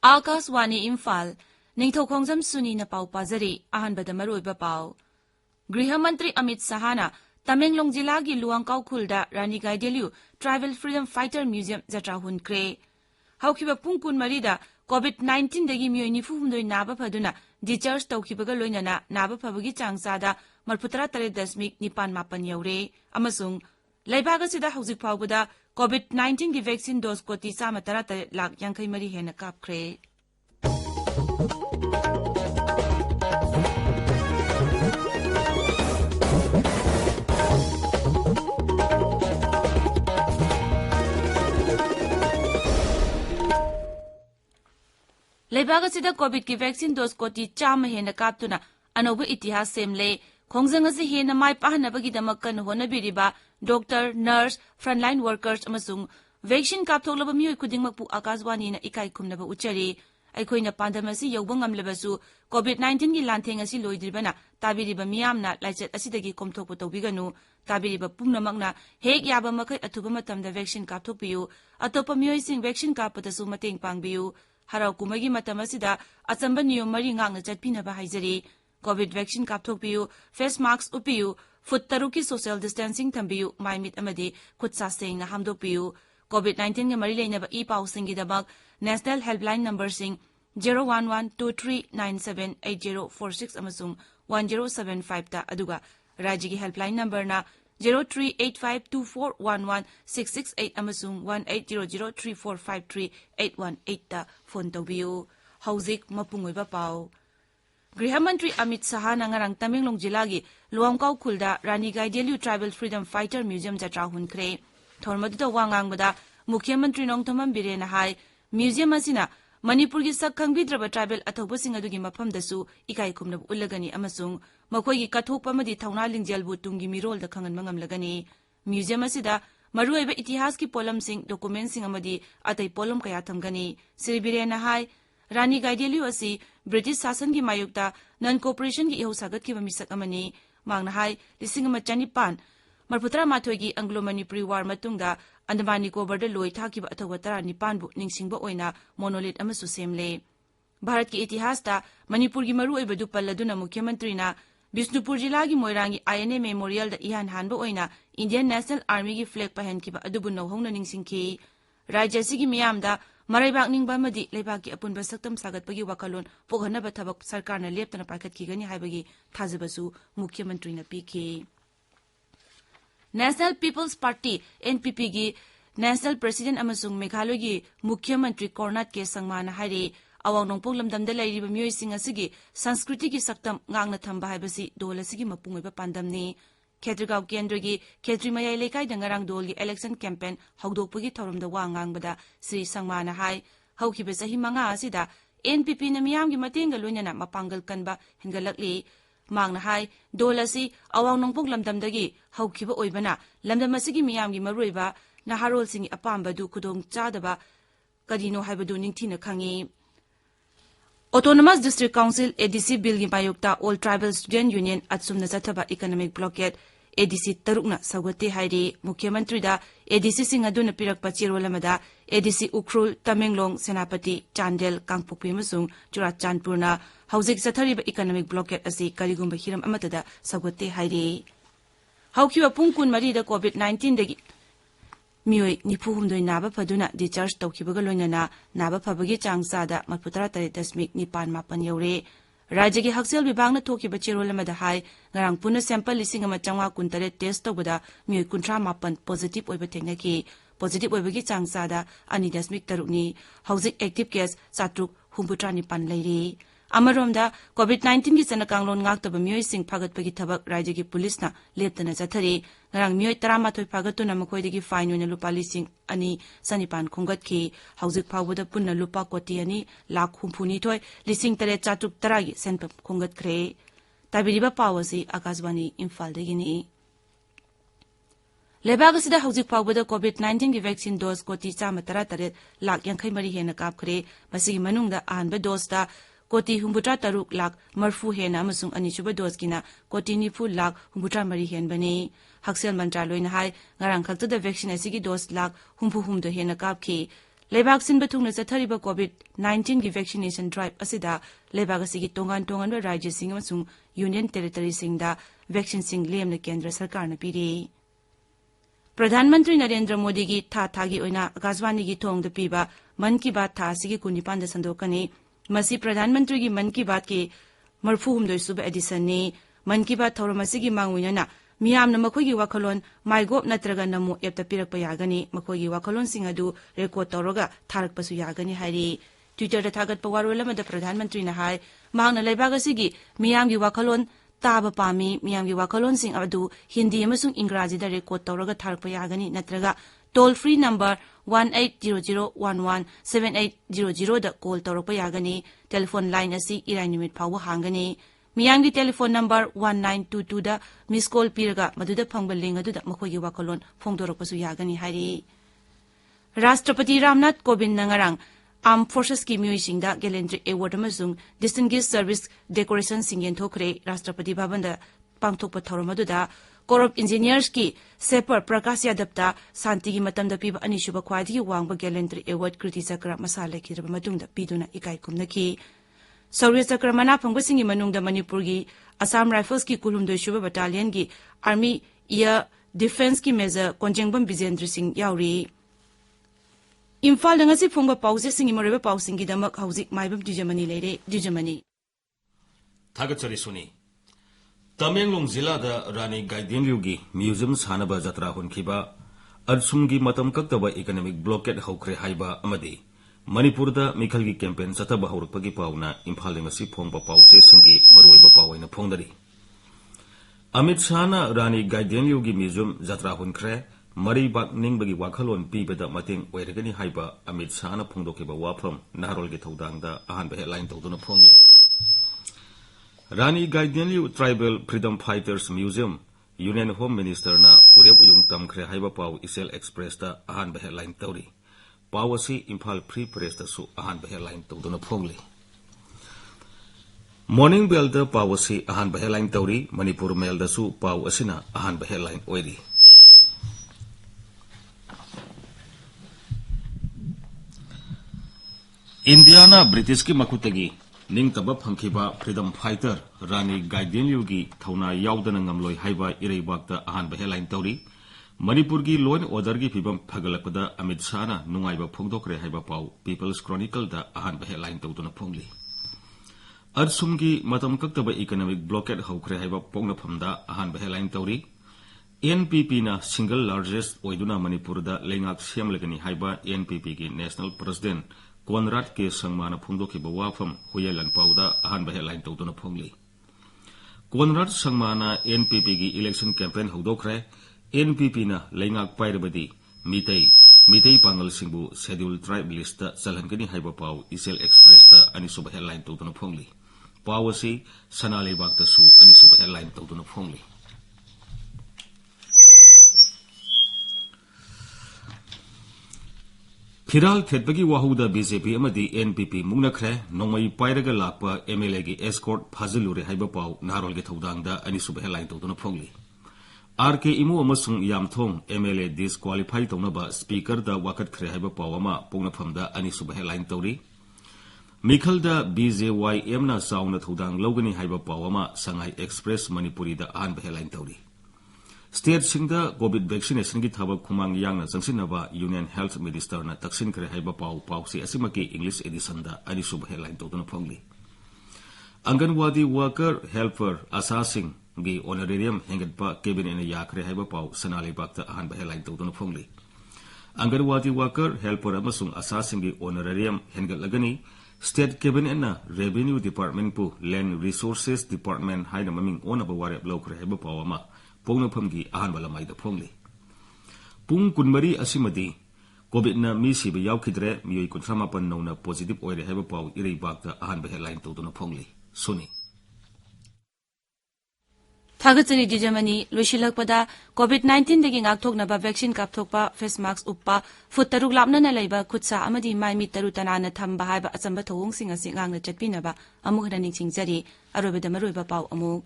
Akaswani Imphal, Ningthoukhongjam Suni na pau pazari, ahanbada maruiba pau. Grihamantri Amit Sahana, Tamenglong Jilagi Luangkau Khulda, Rani Gaideliu, Tribal Freedom Fighter Museum Zatra Hunkre. Haukiba Pungkun Marida, COVID-19 dagi miyoi nifumdoi naba paduna, discharge taukibaga loinana, naba pabagi changsada, Marputra Tare Dasmik Nipan Mapan Yaure, Amasung, Laibaga Sida Hauzik Paubuda, COVID-19 की vaccine dose को 33 लाख यांखई मरी हेन कापख्रे लेबागा सिदा Covid की vaccine dose को 30 हेन कापतुना अनोब इतिहास सेमले खोंगजंग असे हेन माय पाहनबगी दमक कन होनबिरिबा डॉक्टर नर्स फ्रंटलाइन वर्कर्स अमसुंग वैक्सीन कापथोलब मियोय खुदिंगमकपु आकाशवाणी ना इकाई खुमनबा उचरी अखोइना पांदमसी यौबंग अमलबसु कोविड-19 की लांथेंग असि लोइद्रिबना ताबिरिबा मियामना लाइचत असिदगी कोमथोकपु तौबिगनु ताबिरिबा पुंगनमकना हेक याबा मखै अथुबा मतमदा वैक्सीन कापथोकपियु अतोपा मियोयसिंग वैक्सीन कापतसु मतेंग पांगबियु हराव कुमगी मतम असिदा अचंबा नियम मरी ngaंगना चटपिनबा हाइजरी कोविड वैक्सीन कापथोकपियु फेस मास्क उपियु फुट तरुकी सोशल डिस्टेंसिंग थंबियु माइमिट अमदी खुदसा सेंगना हामदोपियु कोविड-19 के मरी लेनबा ई पाउसिंगीदमक नेशनल हेल्पलाइन नंबर सिंग 01123978046 अमसुंग 1075 ता अदुगा राज्य की हेल्पलाइन नंबर ना 0385241166 अमसुंग 1800345381 ता फोन तौबियु हौजिक मपुंगोइबा पाउ गृहमंत्री अमित शाह नंगरंग तमेंगलोंग जिला की लुआंगकाउ खुलदा रानी गाइडेलियु ट्राइबल फ्रीडम फाइटर म्यूजियम जत्रा हुनख्रे थोरमदुदा वांगांगबदा मुख्यमंत्री नोंगथोमम बिरेन हाई म्यूजियम असिना मणिपुर की सकखंगबिद्रब ट्राइबल अथौबसिंग अदुगी मफमदसु इकाई खुमनब उल्लगनी अमसुंग मखोइगी कथोकपमदि थौना लिंगजेलबु तुंगी मिरोल द खंगन मंगमलगनी म्यूजियम असिदा मरुएबा इतिहास की पोलमसिंग डॉक्यूमेंटसिंग अमदि अतै पोलम कया थमगनी श्री बिरेन हाई रानी गाइडेलियु असि ब्रिटिश शासन की मायुक्ता नन कोऑपरेशन की इहो सागत की मिसक अमनी मांगना हाई 1954 की एंग्लो मणिपुरी वार मतुंगदा अंडमान निकोबार लोई थाकिबा अथवा 19 बु निंगसिंगबा ओइना मोनोलिथ अमसु सेमले भारत की इतिहास ता मणिपुर की मरु ओइबदु पल्लदुना मुख्यमंत्री ना बिष्णुपुर जिला की मोइरांगी आईएनए मेमोरियल दा इहान हानबा ओइना इंडियन नेशनल आर्मी की फ्लैग पहनकिबा अदुबु नौहोंगना निंगसिंगखि राज्य सिगी मियामदा मराइबाक निंगबा मदि लेबाक की अपुनबा सक्तम सागतपगी वकालोन पोगहनबा थबक सरकारना लेप्तना पाइखतखिगनी हाइबगी थाजबसु मुख्यमंत्री ना पीखि नेशनल पीपल्स पार्टी एनपीपी की नेशनल प्रेसिडेंट अमसुंग मेघालय की मुख्यमंत्री कोरनाथ के संगमान हाइरे अवांग नोंपोक लमदमदा लैरिबा मियोइसिंग असिगी संस्कृति की सक्तम ngaंगना थंबा हाइबसी दोल असिगी मपुंगोइबा पांदमनी खेत्रीगांव केंद्र की खेत्री मयाई लेकाई दंगरांग दोल की इलेक्शन कैंपेन हौदोकपगी थौरमदा वा ngaंगबदा श्री संगमाना हाई हौखिबा चही मंगा असिदा एनपीपी ना मियाम की मतेंगा लोइनना मपांगल कनबा हिंगलकली मांगना हाई दोल असि अवांग नोंपोक लमदमदगी हौखिबा ओइबना लमदम असिगी मियाम की मरुइबा नहारोल सिंगी अपांबदु खुदोंग चादबा कदिनो हाइबदु निंगथिना खंगी Autonomous District Council ADC Bill की मायुक्ता All Tribal Student Union अत्सुमना चथबा इकोनॉमिक ब्लॉकेट ADC तरुकना सौगते हाइरे मुख्यमंत्री दा ADC सिंग अदुना पिरकपा चिरोलमदा ADC उख्रुल तमेंगलोंग सेनापति चांदेल कांगपोकपी मसुंग चुराचांदपुरना हौजिक चथरिबा इकोनॉमिक ब्लॉकेट असि करिगुंबा हिरम अमतदा सौगते हाइरे हौखिबा पुंग 24 दा कोविड-19 दगी मियोई निफु हुमदोई नाबा फदुना डिस्चार्ज तौखिबगा लोइनना नाबा फबगी चांगसादा 33.11.2021 यौरे राज्य की हक्सेल विभाग न थोखिबा चिरोलमदा हाई ngarang पुना सैंपल 1953 टेस्ट तौबदा मियोई 38 पॉजिटिव ओइबा थेंगनाकी पॉजिटिव ओइबगी चांगसादा 2.3 हौजिक एक्टिव केस 739 लैरी अमरोमदा कोविड-19 की चनकांगलोन ngaktaba miyoising phagatpagi thabak राज्य की पुलिस ना लेप्तना चथरी ngarang मियोई 13 phagatuna मखोइदगी फाइन ओइना लुपा लिसिंग अनि सनिपान खुंगतखि हौजिक फावबदा पुन्ना लुपा कोटी अनि लाख हुमफुनी थोय लिसिंग 3,413 गी सेनपम खुंगतख्रे ताबिरिबा पावसी आकाशवाणी इम्फाल दगिनी लेबाग असिदा हौजिक फाउबदा कोविड-19 की वैक्सीन डोज कोटी 138 लाख 83 हेना कापखरे मसिगी मनुंगदा अहानबा डोजदा कोटी 63 लाख मरफू हेना अमसुंग अनिसुबा डोज किना कोटी 90 लाख 63 हेनबनी हक्सेल मंत्रालयना हाय ngarang khaktada वैक्सीन असिगी डोज लाख 64 हेना कापखी लेबाग सिनबा थुंगना चथरिबा कोविड-19 की वैक्सीनेशन ड्राइव असिदा लेबाग असिगी तोंगान राज्य सिंग अमसुंग यूनियन टेरिटरी सिंगदा वैक्सीन सिंग लेमना केंद्र सरकारना पीरी प्रधानमंत्री नरेंद्र मोदी की थागी ओइना आकाशवाणी की थोंग द पीबा मन की बात था सिगी 19 संदोकनी मसी प्रधानमंत्री की मन की बात के मरफू हुमदोय सुब एडिशन ने मन की बात थौर मसिगी मांगुइना मियामना मखोइगी वाखलोन माइगोप नत्रगा नमो एप पिरक यागनी मखोइगी वाखलोन सिंग अदु रेकॉर्ड तौरगा थारकपसु यागनी हाइरी ट्विटर दा थागत पवारोल मद प्रधानमंत्री ना हाय मांगना लेबाग असिगी मियामगी वाखलोन ताबा पामी मियामगी वाखलोन सिंग अदु हिंदी अमसुंग इंग्राजी दा रेकॉर्ड तौरगा थारक यागनी नत्रगा टोल फ्री नंबर 1800117800 दा कॉल तौरक यागनी टेलीफोन लाइन असी इराई निमिट फाव हांगनी मियामगी टेलीफोन नंबर 1922 दा मिस कॉल पीरगा मदुदा फंगबा लिंग अदुदा मखोइगी वाखलोन फोंदोरकपसु यागनी हाइरी राष्ट्रपति रामनाथ कोविंद नंगरांग आर्म फोर्सेस की म्यूजिंगदा गैलेंट्री अवार्ड अमसुंग डिस्टिंग्विश सर्विस डेकोरेशन सिंगेन थोखरे राष्ट्रपति भवन दा पांगथोकपा थौरम अदुदा कोर ऑफ इंजीनियर्स की सेपर प्रकाश यादवता शांति की मतम दा पीबा अनिसुबा ख्वाइदगी वांगबा गैलेंट्री अवार्ड कृति चक्र मसा लेखिरबा मतुंगदा पीदुना इकाई कुमनकी शौर्य चक्र मना फंगबसिंगी मनुंगदा मणिपुर की असम राइफल्स की कुलुमदोय सुबा बटालियन की आर्मी एयर डिफेंस की मेजर कोंजेंगबम विजेंद्र सिंह याउरी इम्फाल दंगसी फोंगबा पाउसे सिंगी मोरेबा पाउसिंगी दमक हौजिक माइबम द्विजमनी लेरे द्विजमनी थागचरी सुनी तमेंगलोंग जिला दा रानी गाइडेंलिउगी म्यूजियम सानबा जत्रा हुनखिबा अरसुमगी मतम कक्तबा इकोनॉमिक ब्लॉकेट हौखरे हाइबा अमदी मणिपुर दा मिखलगी कैंपेन चतबा हौरकपगी पाउना इम्फाल दंगसी फोंगबा पाउसे सिंगी मरोइबा पावैना फोंदरी अमित शाहना रानी गाइडेंलिउगी म्यूजियम जत्रा हुनखरे मरी बाग निंगबगी वाखलोन पीबदा मतेंग ओइरगनी हाइबा अमित शाहना फोंदोकेबा वाफम नारोलगी थौदांगदा अहानबा हेडलाइन तौदुना फोंगले Rani Gaidinliu tribal freedom fighters museum union home minister ना उरेब उयुंग तमखरे हाइबा पाउ इसेल एक्सप्रेस दा अहानबा हेडलाइन तौरी पाउ असी इम्फाल फ्री प्रेस दसु अहानबा हेडलाइन तौदुना फोंगले मॉर्निंग बेल दा पाउ असी अहानबा हेडलाइन तौरी मणिपुर मेल दसु पाउ असिना अहानबा हेडलाइन ओइरी इंडियाना ब्रिटिश की मखुतगी निंगतब फंखिबा फ्रीडम फाइटर रानी गाइडेंलिउगी थौना याउदना ngamloi हाइबा इरेबागदा अहानबा हेडलाइन तौरी मणिपुर की लॉ एंड ऑर्डर की फिबम फगलकपदा अमित शाहना नुंगाइबा फोंदोकरे हाइबा पाउ पीपल्स क्रॉनिकल दा अहानबा हेडलाइन तौदुना फोंगली अरसुमगी मतम कक्तबा इकोनॉमिक ब्लॉकेट हौखरे हाइबा पोंगनफमदा अहानबा हेडलाइन तौरी एनपीपी ना सिंगल लार्जेस्ट ओइदुना मणिपुर दा लेंगाक सेमलगनी हाइबा एनपीपी की नेशनल प्रेसिडेंट कोनराड के संगमाना फोंदोखिबा वाफम हुयलन पाउदा अहानबा हेडलाइन तौदुना फोंगली कोनराड संगमाना एनपीपी की इलेक्शन कैंपेन हौदोखरे एनपीपी ना लेंगाक पाइरबदी मितै पांगल सिंबु शेड्यूल ट्राइब लिस्ट दा चलहनगनी हाइबा पाउ इसेल एक्सप्रेस दा अनिसुबा हेडलाइन तौदुना फोंगली पाउ असी सनालेबाग दसु अनिसुबा हेडलाइन तौदुना फोंगली फिराल थेटबगी वाहुदा बीजेपी अमदी एनपीपी मुंगनखरे नोंगई पाइरगा लाकपा एमएलए की एस्कॉर्ट फाजिलुरे हाइबा पाउ नारोलगे थौदांगदा अनिसुबा हेडलाइन तौदुना फोंगली आरके इमु अमसुंग यामथोंग एमएलए डिस्क्वालीफाई तौनबा स्पीकर दा वाकटखरे हाइबा पाउ अमा पोंगनफमदा अनिसुबा हेडलाइन तौरी मिखलदा बीजेवाईएम ना चाउना थौदांग लौगनी हाइबा पाउ अमा संघाई एक्सप्रेस मणिपुरी दा अहानबा हेडलाइन तौरी स्टेट सिंगदा कोविड वैक्सीनेशन की थबक खुमांग यांगना जंगसिनबा यूनियन हेल्थ मिनिस्टर ना तक्सिन करे हाइबा पाउ पाउसी असिमकी इंग्लिश एडिशन दा अनिसुबा हेडलाइन तौदुना फोंगली अंगनवाड़ी वर्कर हेल्पर आशा सिंह गी ऑनरेरियम हेंगटपा कैबिनेट याखरे हाइबा पाउ सनालेबागता अहानबा हेडलाइन तौदुना फोंगली अंगनवाड़ी वर्कर हेल्पर अमसुंग आशा सिंह गी ऑनरेरियम हेंगटलगनी स्टेट कैबिनेट ना रेवेन्यू डिपार्टमेंट पु लैंड रिसोर्सेस डिपार्टमेंट हाइना ममिंग ओनबा वारेप लौखरे हाइबा पाउ अमा पोंगनफमगी अहानबा लमाइदा फोंगली पुंग कुनमरी असिमदी कोविड ना मी सिबा यावखिद्रे मियोई 38 नौना पॉजिटिव ओइरे हाइबा पाउ इरेबागता अहानबा हेडलाइन तौदुना फोंगली सुनी थागचरी द्विजमनी लोइसिलकपदा कोविड-19 दगी ngaktoknaba vaccine kapthokpa face mask uppa foot taruk lapnana leiba khutsa amadi mai mi taru tanana thamba haiba achamba thowungsing asi ngangna chatpinaba amuk hana ningsingjari arobeda maroiba pau amuk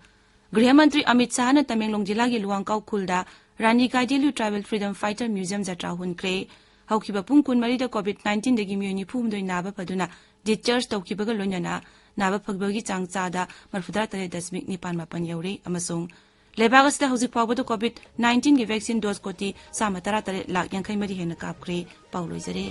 गृह मंत्री अमित शाह ने तमेंगलोंग जिला की लुआंकाउ खुलदा रानी गाइडेलु tribal freedom fighter museum जत्रा हुनख्रे हौखिबा पुंग कुनमरीदा कोविड-19 दगी मियोनी फुमदोइ नाबा फदुना discharge तौखिबगा लोइनना Naba फगबगी Chang चादा 43.9 you're अमसोंग लेबाग असदा हौजिक फावबदो कोविड-19 की vaccine dose कोटी 13.3 लाख 50 हेना कापख्रे पाउलोइजरे